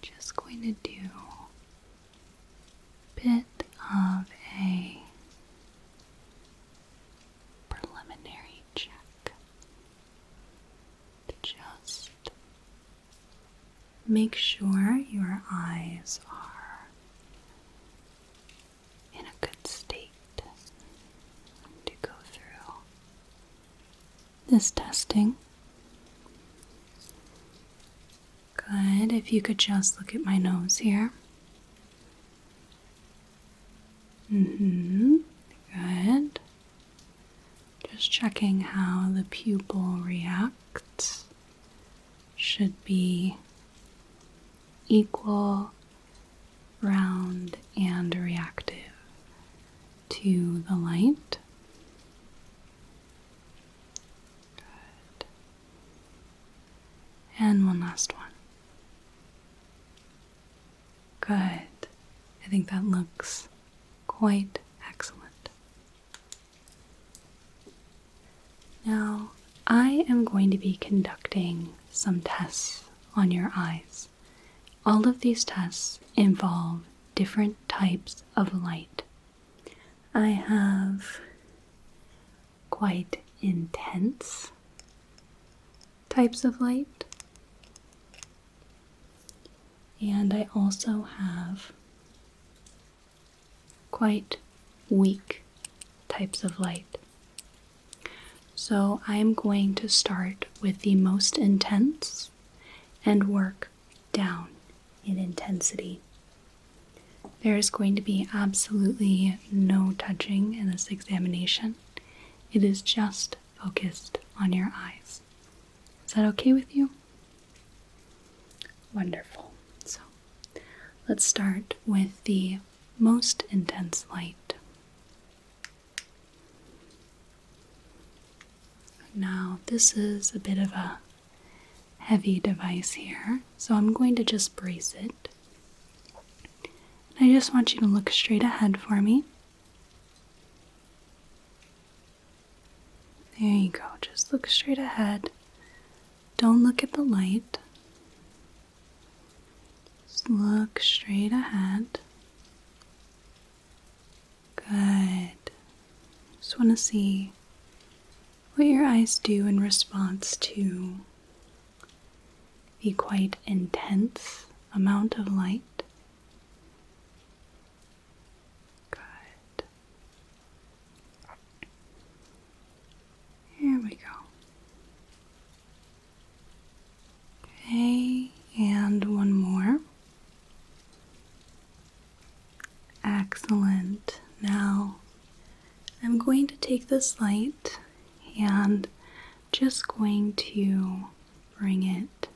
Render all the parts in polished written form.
just going to do a bit of a preliminary check to just make sure your eyes are in a good state to go through this testing. Good. If you could just look at my nose here. Good. Just checking how the pupil reacts. Should be equal, round, and reactive to the light. Good. And one last one. Good. I think that looks quite excellent. Now, I am going to be conducting some tests on your eyes. All of these tests involve different types of light. I have quite intense types of light, and I also have quite weak types of light. So I'm going to start with the most intense and work down in intensity. There is going to be absolutely no touching in this examination. It is just focused on your eyes. Is that okay with you? Wonderful. So let's start with the most intense light. Now, this is a bit of a heavy device here, so I'm going to just brace it. And I just want you to look straight ahead for me. There you go, just look straight ahead. Don't look at the light. Just look straight ahead. Good. Just want to see what your eyes do in response to the quite intense amount of light. Good. Here we go. Okay, and one more. Excellent. Now, I'm going to take this light and just going to bring it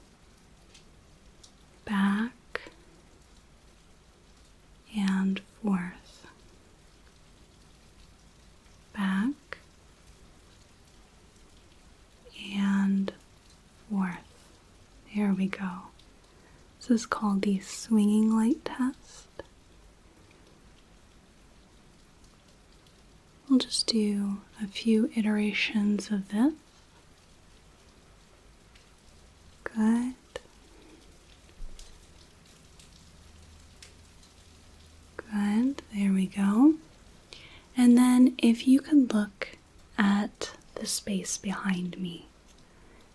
back and forth, back and forth. There we go. This is called the swinging light test. We'll just do a few iterations of this. Good. Good, there we go. And then if you could look at the space behind me,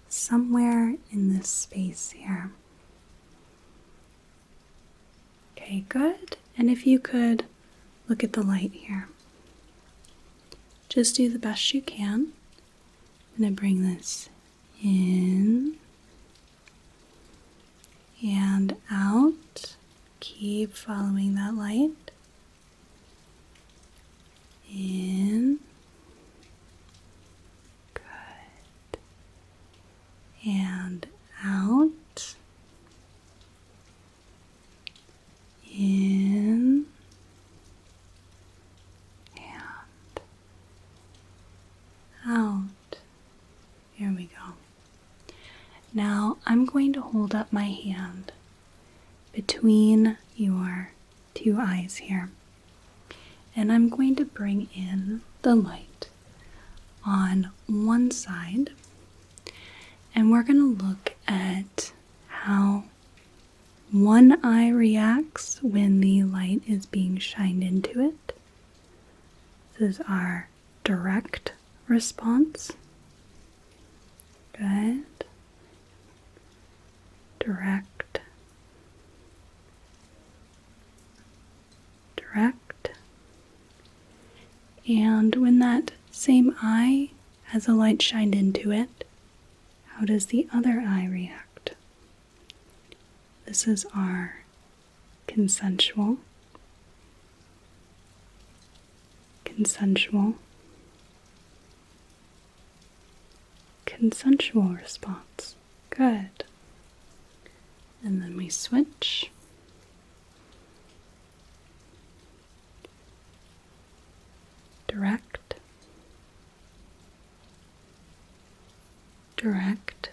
somewhere in this space here. Okay, good. And if you could look at the light here. Just do the best you can. I'm going to bring this in and out. Keep following that light. In. Good. And out. In. And out. Here we go. Now I'm going to hold up my hand between your two eyes here. And I'm going to bring in the light on one side. And we're going to look at how One eye reacts when the light is being shined into it. This is our direct response. Good. Direct. Direct. And when that same eye has a light shined into it, how does the other eye react? This is our consensual. Consensual. Consensual response. Good. And then we switch. Direct. Direct.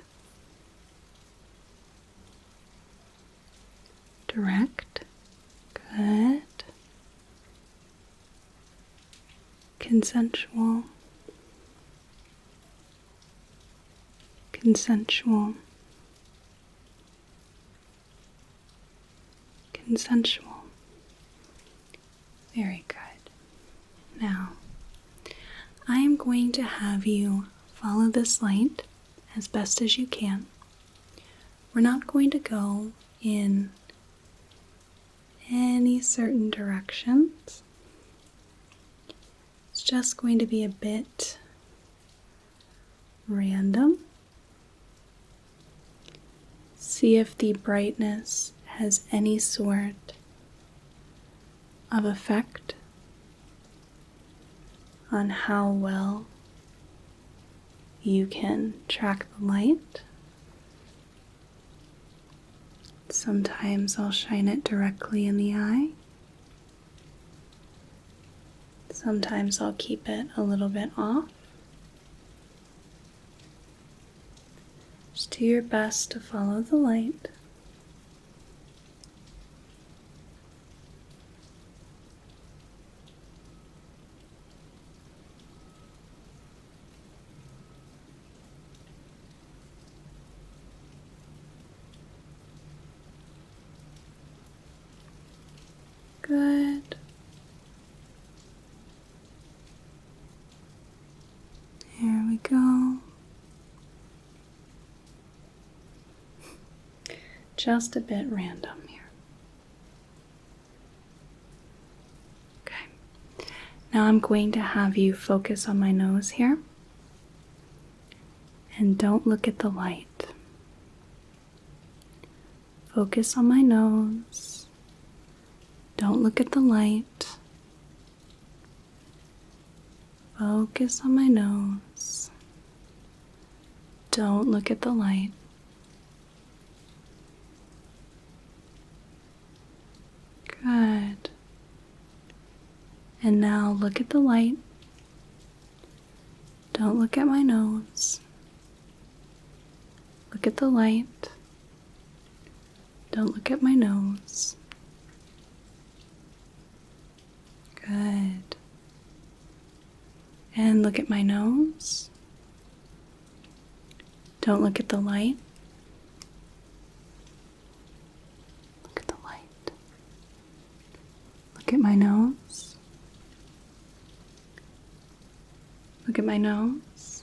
Direct. Good. Consensual. Consensual. Consensual. Very good. Now, I am going to have you follow this light as best as you can. We're not going to go in any certain directions. It's just going to be a bit random. See if the brightness has any sort of effect on how well you can track the light. Sometimes I'll shine it directly in the eye. Sometimes I'll keep it a little bit off. Just do your best to follow the light. Good. Here we go. Just a bit random here. Okay. Now I'm going to have you focus on my nose here. And don't look at the light. Focus on my nose. Don't look at the light. Focus on my nose. Don't look at the light. Good. And now look at the light. Don't look at my nose. Look at the light. Don't look at my nose. Good. And look at my nose. Don't look at the light. Look at the light. Look at my nose. Look at my nose.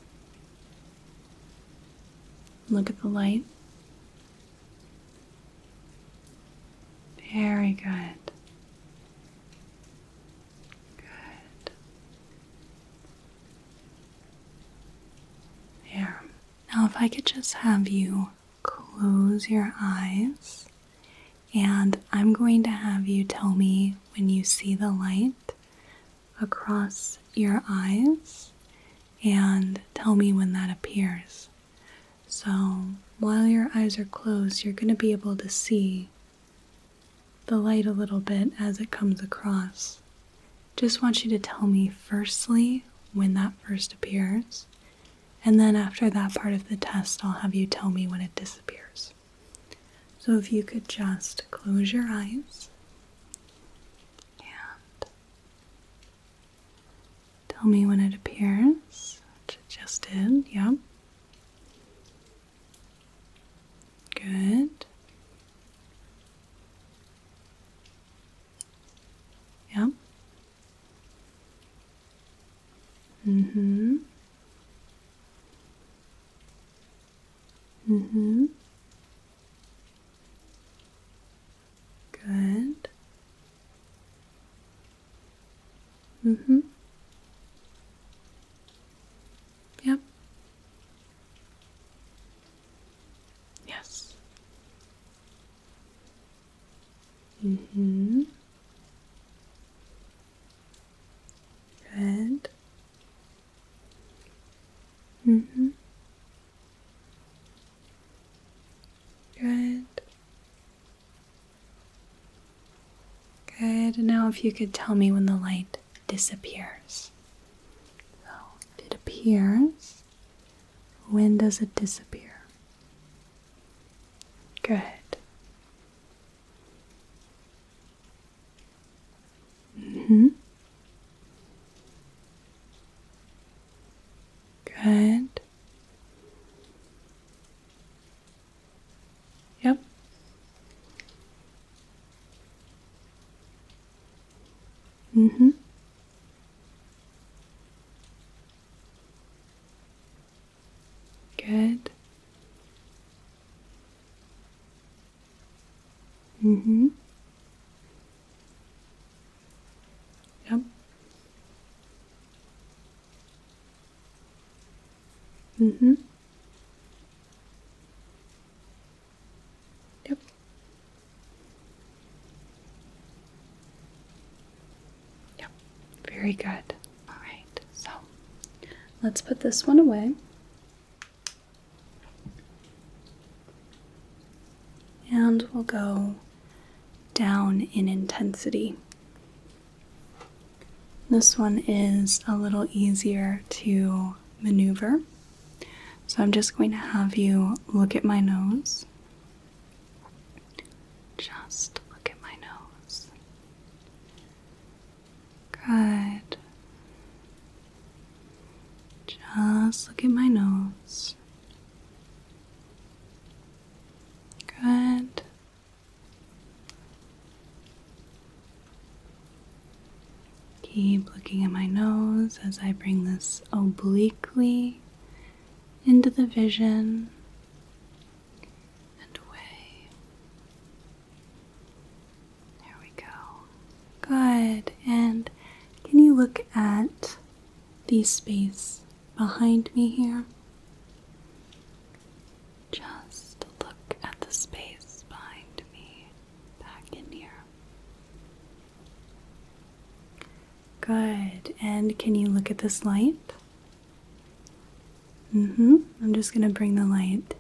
Look at the light. Very good. Good. There. Now if I could just have you close your eyes, and I'm going to have you tell me when you see the light across your eyes, and tell me when that appears. So while your eyes are closed, you're going to be able to see the light a little bit as it comes across. Just want you to tell me firstly when that first appears, and then after that part of the test, I'll have you tell me when it disappears. So if you could just close your eyes and tell me when it appears, which it just did, yep. Good. Mm-hmm. Mm-hmm. Good. Mm-hmm. Yep. Yes. Mm-hmm. Good. Mm-hmm. Good. Good. Now if you could tell me when the light disappears. So if it appears, when does it disappear? Good. Mm-hmm. Good. Yep. Mm-hmm. Good. Mm-hmm. Yep. Mm-hmm. Yep. Yep. Very good. All right. So let's put this one away. And we'll go down in intensity. This one is a little easier to maneuver. So I'm just going to have you look at my nose. Just look at my nose. Good. Just look at my nose. Good. Keep looking at my nose as I bring this obliquely into the vision and away. There we go. Good. And can you look at the space behind me here? Just look at the space behind me, back in here. Good. And can you look at this light? I'm just going to bring the light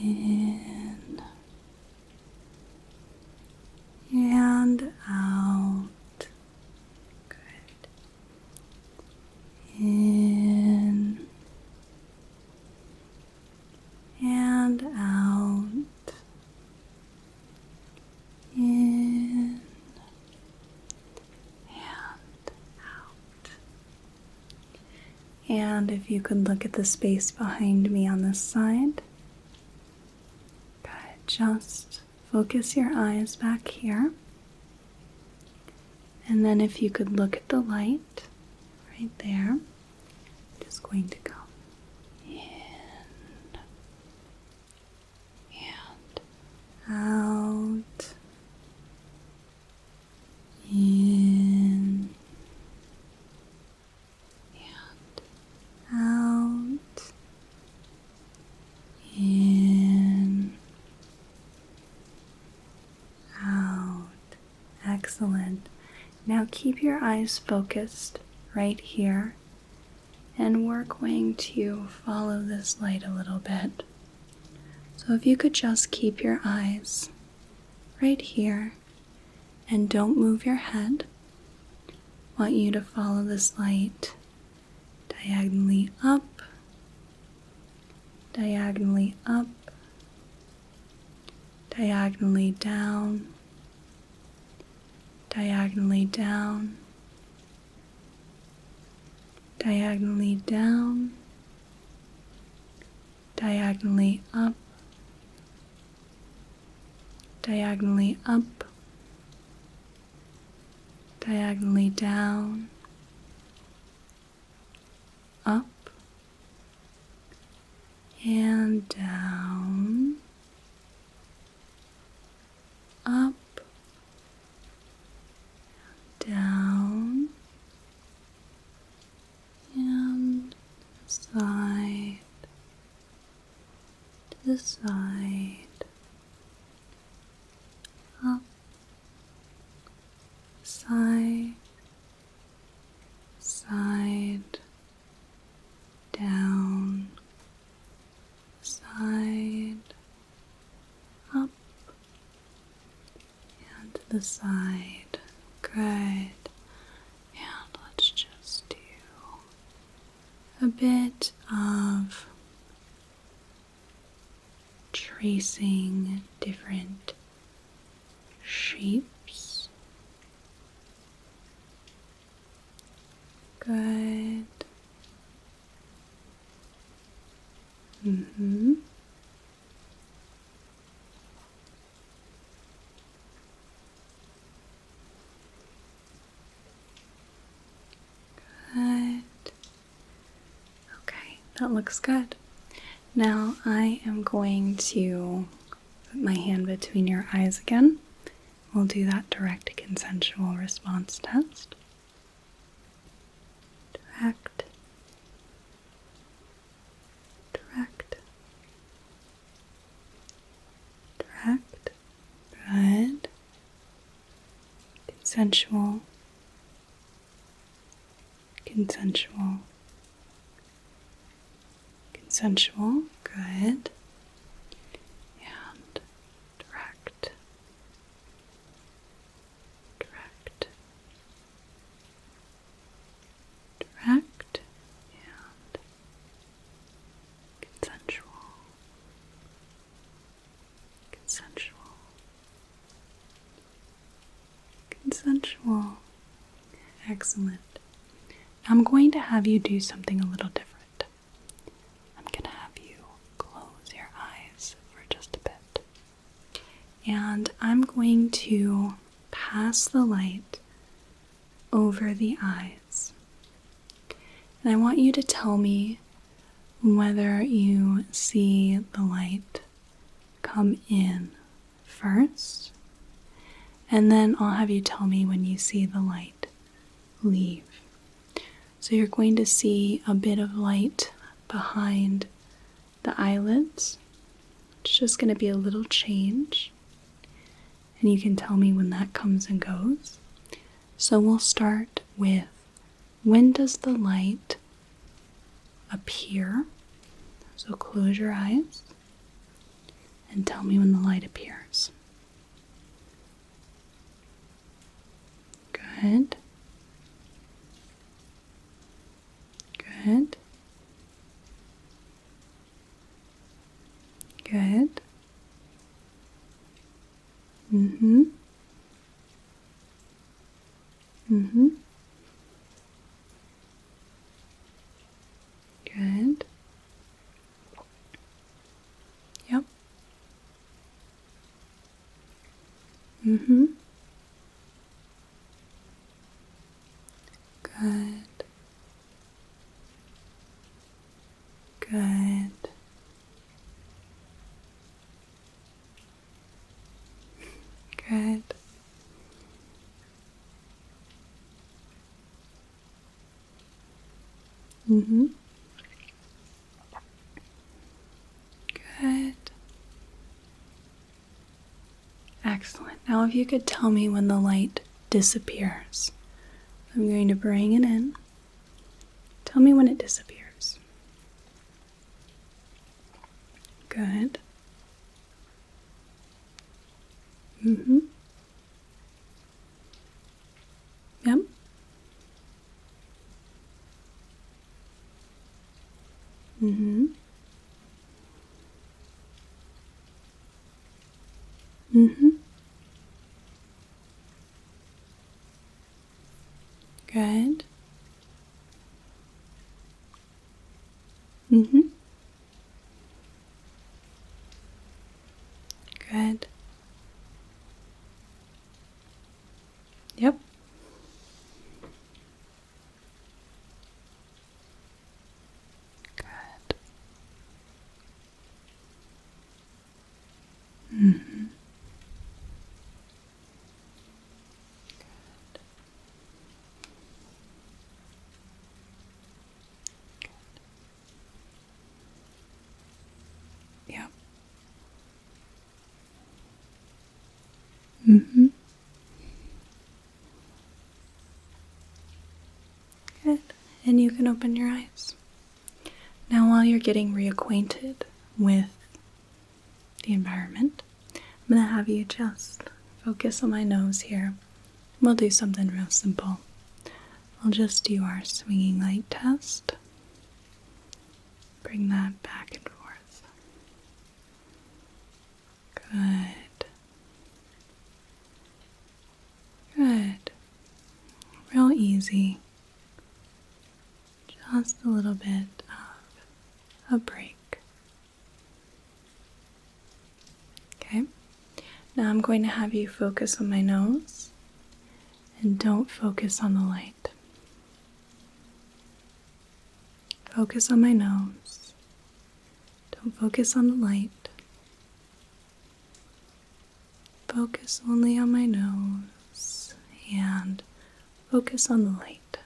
in and out. Good. In and out. In and out. And if you could look at the space behind me on this side. Good. Just focus your eyes back here. And then if you could look at the light right there. I'm just going to go in and out. In and out. In, out. Excellent. Now keep your eyes focused right here, and we're going to follow this light a little bit. So if you could just keep your eyes right here and don't move your head. I want you to follow this light diagonally up, diagonally up, diagonally down, diagonally down, diagonally down, diagonally up, diagonally up, diagonally down, up and down, up, down, and side to the side, up, side, side, down, side, up, and to the side. Good. And let's just do a bit of tracing different shapes. Good. Good. Okay, that looks good. Now I am going to put my hand between your eyes again. We'll do that direct consensual response test. Direct. Direct. Direct. Good. Consensual. Consensual. Consensual. Good. And direct. Direct. Direct. And consensual. Consensual. Consensual. Excellent. I'm going to have you do something a little different. I'm going to have you close your eyes for just a bit. And I'm going to pass the light over the eyes. And I want you to tell me whether you see the light come in first, and then I'll have you tell me when you see the light leave. So you're going to see a bit of light behind the eyelids. It's just going to be a little change, and you can tell me when that comes and goes. So we'll start with, when does the light appear? So close your eyes and tell me when the light appears. Good. Good. Good. Good. Yep. Good. Good. Good. Good. Excellent. Now if you could tell me when the light disappears. I'm going to bring it in. Tell me when it disappears. Good. Yep. Good. Good. Yep. Mm-hmm. Good. And you can open your eyes. Now, while you're getting reacquainted with the environment, I'm going to have you just focus on my nose here. We'll do something real simple. I'll just do our swinging light test. Bring that back and forth. Good. Good. Real easy. Just a little bit of a break. Okay. Now I'm going to have you focus on my nose and don't focus on the light. Focus on my nose. Don't focus on the light. Focus only on my nose and focus on the light.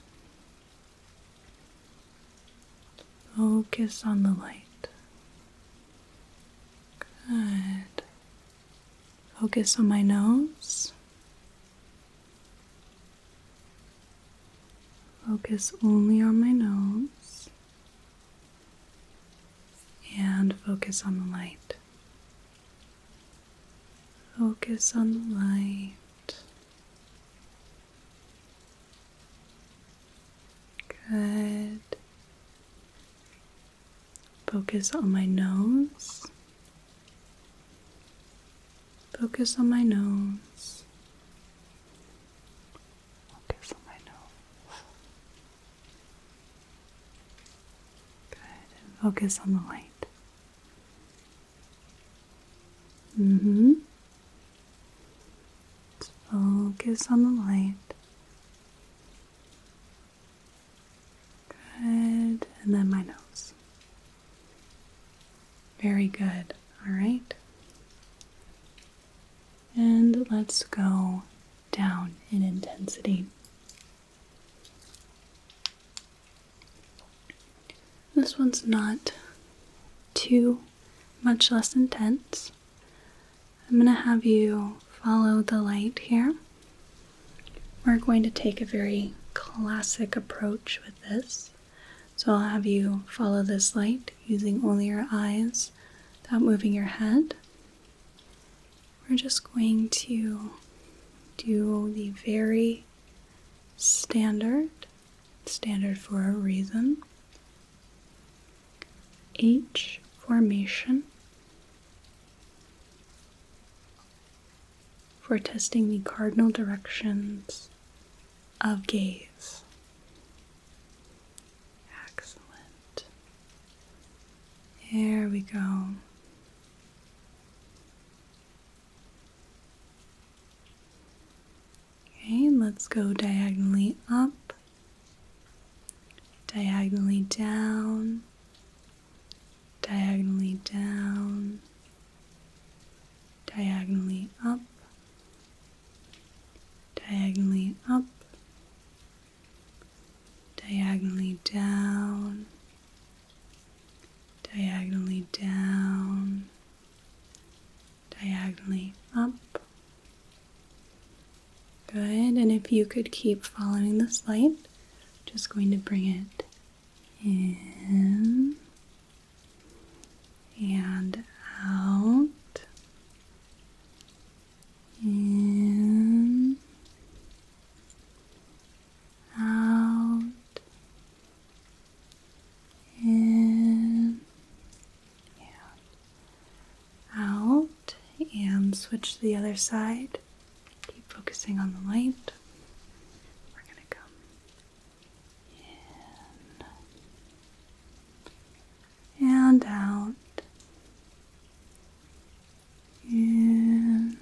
Focus on the light. Good. Focus on my nose. Focus only on my nose. And focus on the light. Focus on the light. Good. Focus on my nose. Focus on my nose. Focus on my nose. Good. And focus on the light. Let's focus on the light. Good. And then my nose. Very good. All right. And let's go down in intensity. This one's not too much less intense. I'm going to have you follow the light here. We're going to take a very classic approach with this. So I'll have you follow this light using only your eyes without moving your head. We're just going to do the very standard for a reason, H formation for testing the cardinal directions of gaze. Excellent. There we go. Okay, let's go diagonally up, diagonally down, diagonally down, diagonally up, diagonally up, diagonally down, diagonally down, diagonally up. Good, and if you could keep following this light, just going to bring it in and out, in, out, in, and out, and switch to the other side. Keep focusing on the light. We're going to come in and out, in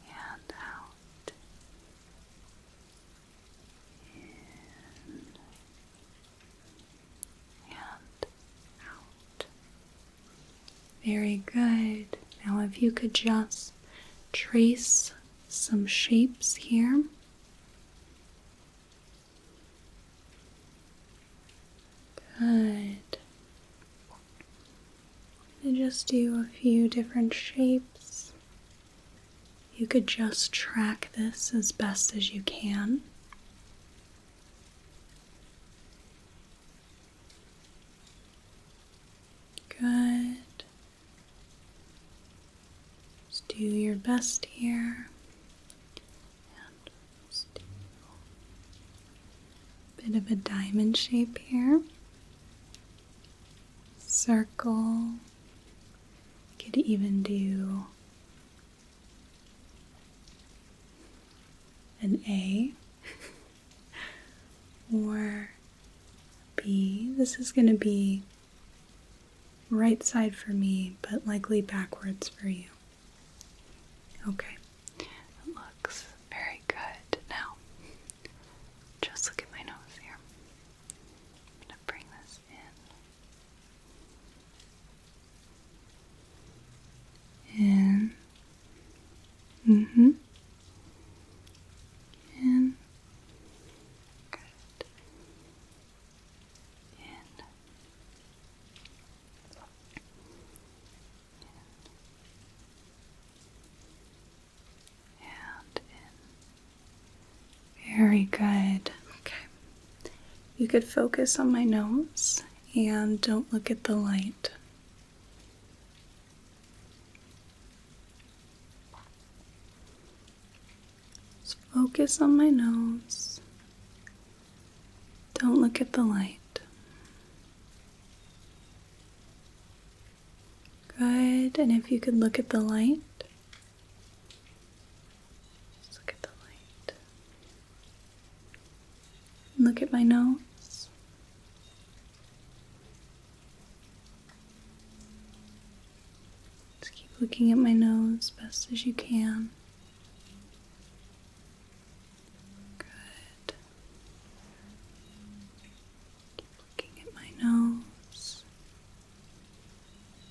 and out, in and out. Very good. Now if you could just trace some shapes here. Good. I'm going to just do a few different shapes. you could just track this as best as you can. Good. Just do your best here. And just do a bit of a diamond shape here. Circle. Could even do an A or B. This is going to be right side for me, but likely backwards for you. Okay, that looks very good. Now, just look at my nose here. I'm going to bring this in. In. In. Good. In. And in. Very good. Okay. You could focus on my nose and don't look at the light. Focus on my nose. Don't look at the light. Good. And if you could look at the light, just look at the light. Look at my nose. Just keep looking at my nose best as you can. Nose.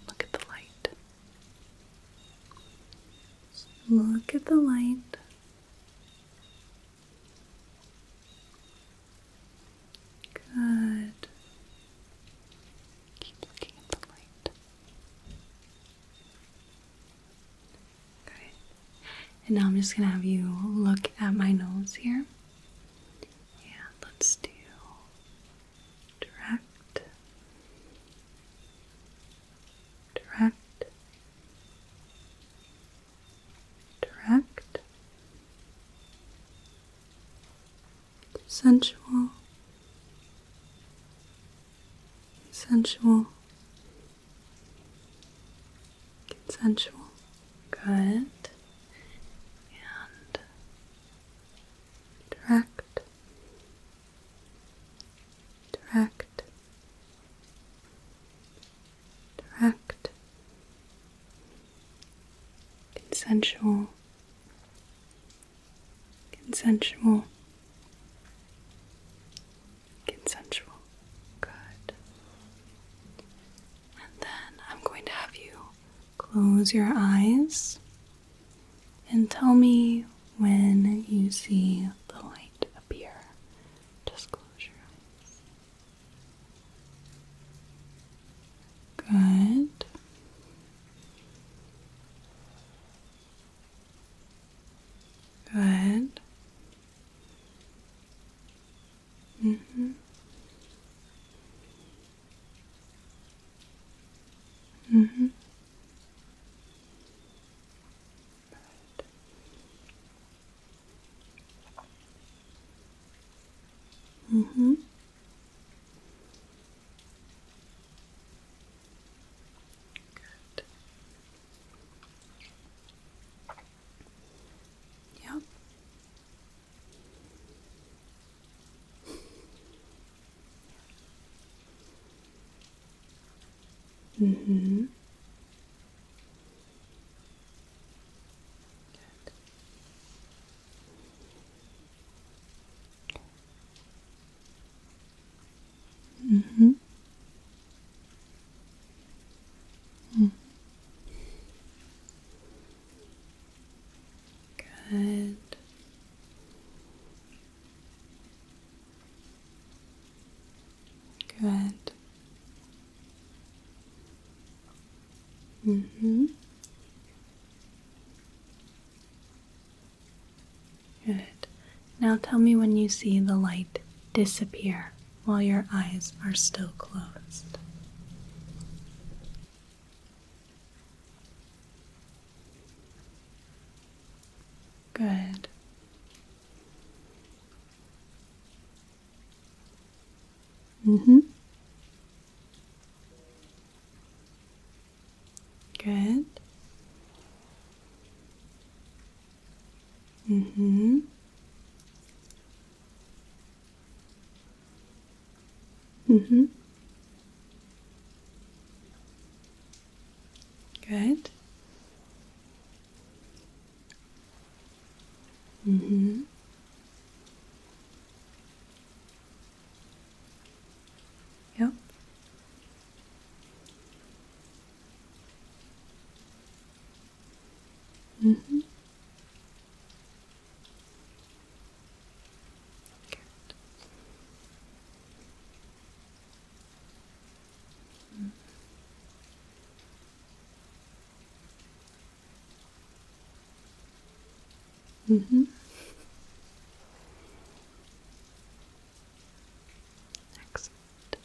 Look at the light. Look at the light. Good. Keep looking at the light. Okay. And now I'm just going to have you look at my nose here. And let's do direct, consensual, consensual, good, and direct, consensual, good. And then I'm going to have you close your eyes and tell me when you see the light appear. Just close your eyes. Good. Good. Mm-hmm. Mm-hmm. Good. Mm-hmm. Good. Yep. Mm-hmm. Mm-hmm. Mm. Good. Good. Mm-hmm. Good. Now tell me when you see the light disappear while your eyes are still closed. Good. Good. Good. Yep. Good. Excellent.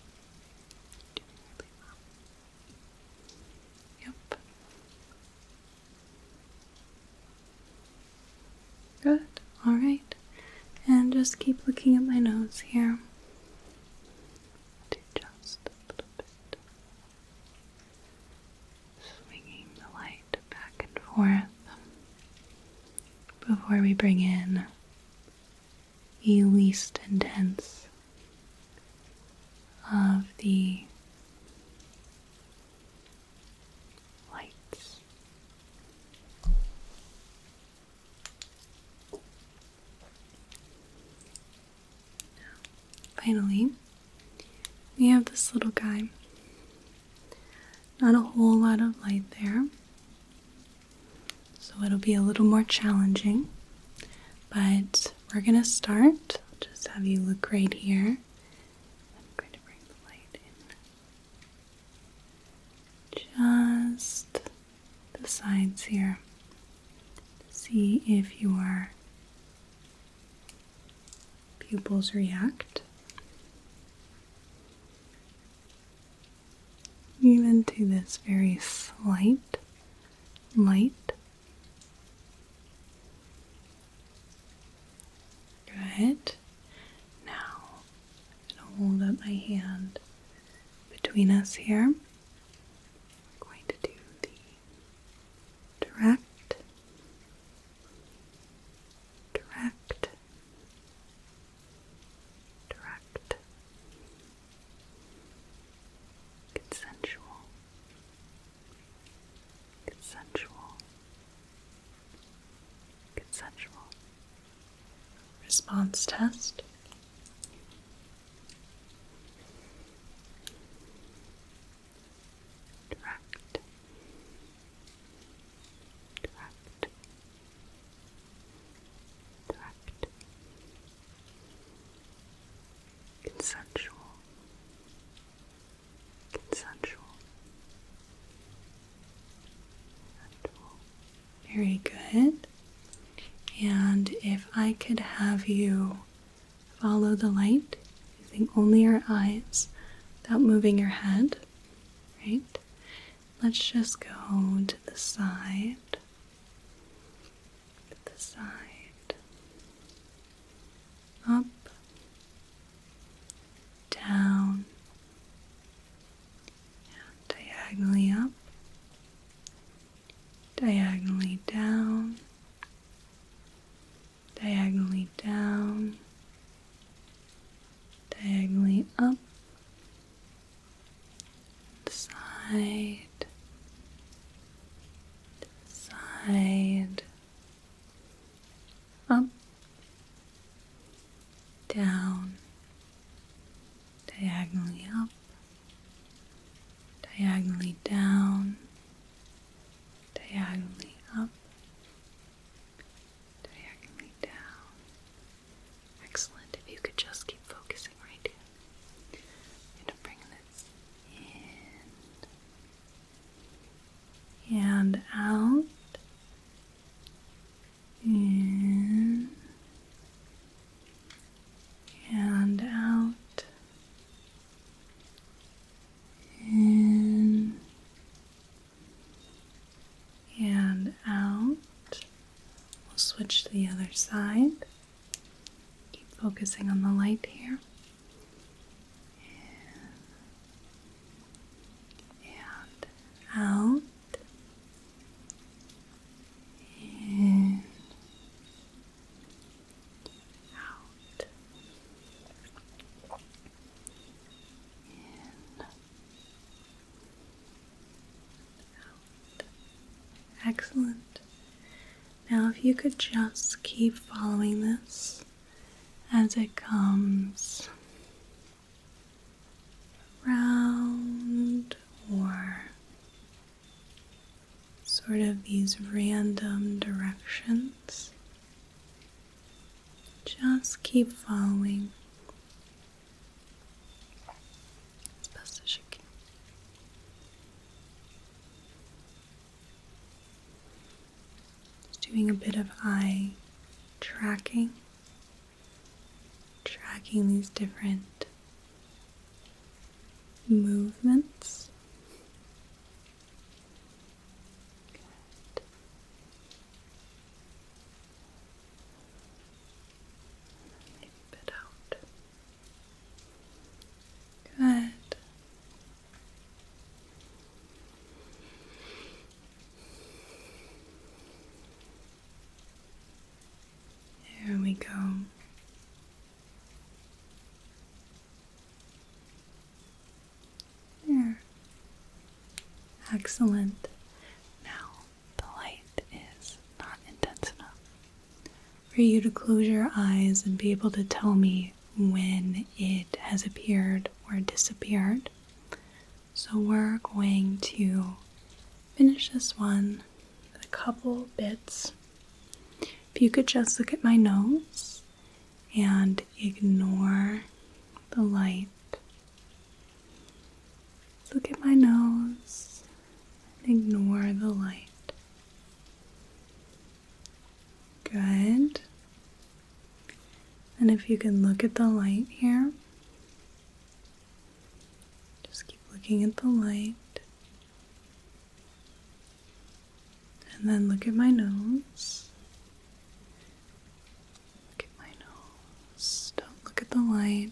Doing really well. Yep. Good. All right. And just keep looking at my nose here. To just a little bit. Swinging the light back and forth before we bring in the least intense of the lights. Finally, we have this little guy. Not a whole lot of light there, so it'll be a little more challenging, but we're going to start. I'll just have you look right here. I'm going to bring the light in just the sides here to see if your pupils react. Even to this very slight light. Good. Now, I'm going to hold up my hand between us here. We're going to do the direct, direct, direct, consensual, consensual, consensual. Response test. Direct, direct, direct, consensual, consensual, consensual. Very good. And if I could have you follow the light using only your eyes without moving your head, right? Let's just go to the side, up, down, and diagonally up, diagonally down, diagonally down, diagonally up, side, side, up, down, diagonally up, diagonally down, diagonally up, diagonally down. Excellent. If you could just keep focusing right here. I'm going to bring this in and out, in we'll switch to the other side. Keep focusing on the light here. And out. In. Out. In. Out. Excellent. Now if you could just keep following this as it comes around, or sort of these random directions. Just keep following as best as you can. Just doing a bit of eye tracking these different movements. Good. Maybe a bit out. Good. There we go. There. Excellent. Now, the light is not intense enough for you to close your eyes and be able to tell me when it has appeared or disappeared. So we're going to finish this one with a couple bits. If you could just look at my nose and ignore the light. Look at my nose and ignore the light. Good. And if you can look at the light here, just keep looking at the light. And then look at my nose. Look at my nose. Don't look at the light.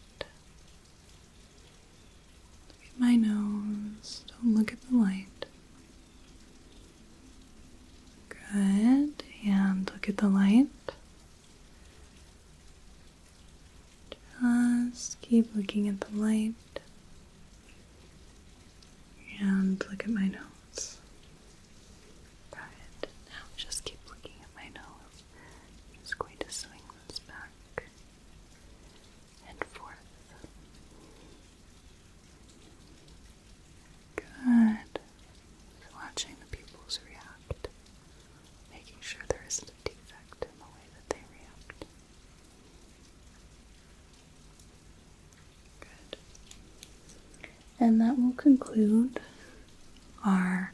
Look at my nose. Don't look at the light. Good. And look at the light. Just keep looking at the light. And look at my nose. Good. Now just keep looking at my nose. I'm just going to swing this back and forth. Good. Watching the pupils react. Making sure there isn't a defect in the way that they react. Good. And that will conclude our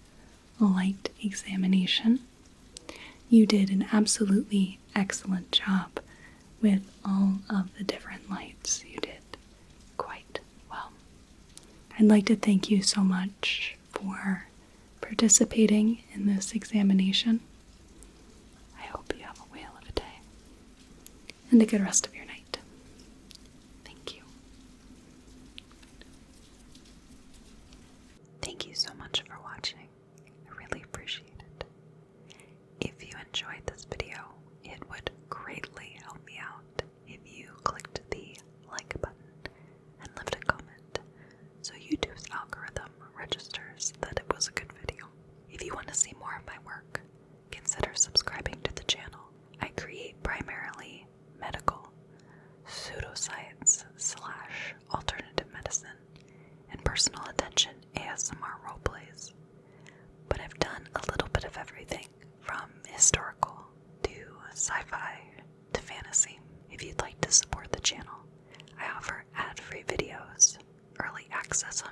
light examination. You did an absolutely excellent job with all of the different lights. You did quite well. I'd like to thank you so much for participating in this examination. I hope you have a whale of a day and a good rest of your night. Thank you. Thank you so much for watching. I really appreciate it. If you enjoyed this video, it would greatly help me out if you clicked the like button and left a comment so YouTube's algorithm registers that it was a good video. If you want to see more of my work, consider subscribing to the channel. I create primarily medical, pseudoscience / alternative medicine, and personal attention ASMR roleplays. But I've done a little bit of everything from historical to sci-fi to fantasy. If you'd like to support the channel, I offer ad-free videos, early access on